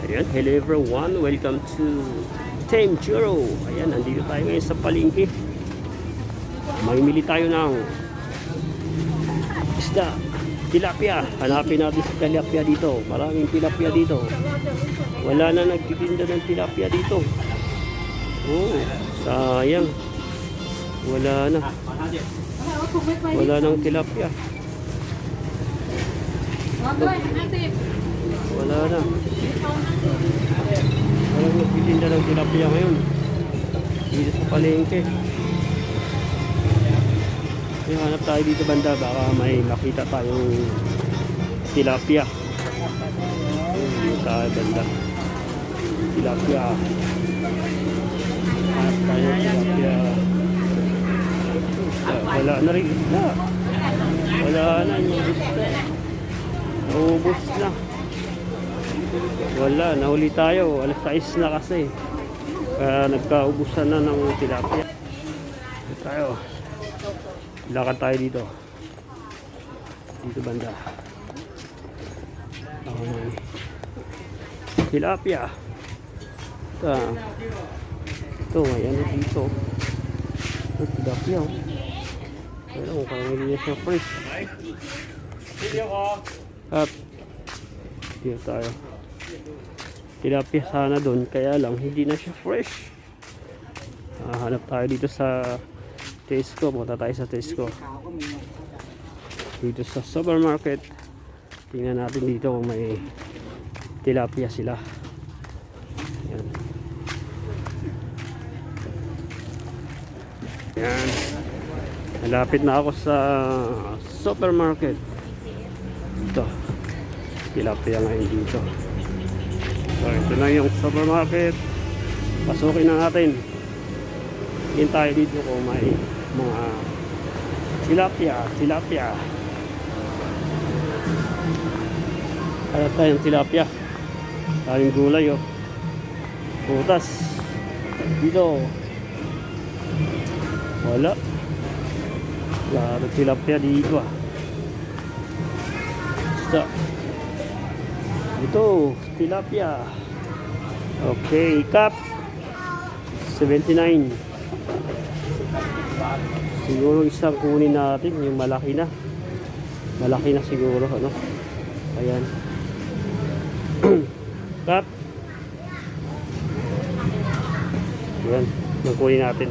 Ayan, hello everyone, welcome to Team Churro. Ayan, nandito tayo ngayon sa palengke. Mamimili tayo ng isda, tilapia. Hanapin natin si tilapia dito. Maraming tilapia dito. Wala na nagtitinda ng tilapia dito. Oh, sayang. Wala na. Wala nang tilapia. Wala na. Walang nagtitinda ng tilapia ngayon dito sa palengke. Kaya hanap tayo dito banda, baka may makita tayong tilapia. Dito tayo banda, tilapia. Hanap tayo ng tilapia. Wala na rin isda. Wala na yung isda. Naubos na. Wala, nahuli tayo. Alas 6 na kasi. Kaya nagkaubusan na ng tilapia. Dito tayo. Lakad tayo dito. Dito banda. Tilapia. Ito, may ano dito. Ito, tilapia. Alam mo, parang hindi siya fresh. At dito tayo. Tilapia sana doon, kaya lang hindi na siya fresh. Hanap tayo dito sa Tesco. Punta tayo sa Tesco. Dito sa supermarket. Tingnan natin dito kung may tilapia sila. Yan. Yan. Malapit na ako sa supermarket. Ito. Tilapia ngayon dito. So, ito na yung supermarket. Pasukin na natin. Tingin tayo dito kung may mga tilapia. Kaya tayong tilapia. Tayong gulay, oh. Putas. Dito. Wala. Wala tilapia dito, ah. Basta. Ito, tilapia. Okay, cup 79. Siguro isang kunin natin, yung malaki na. Malaki na siguro, ano? Ayan. Cup. Ayan, yung kunin natin.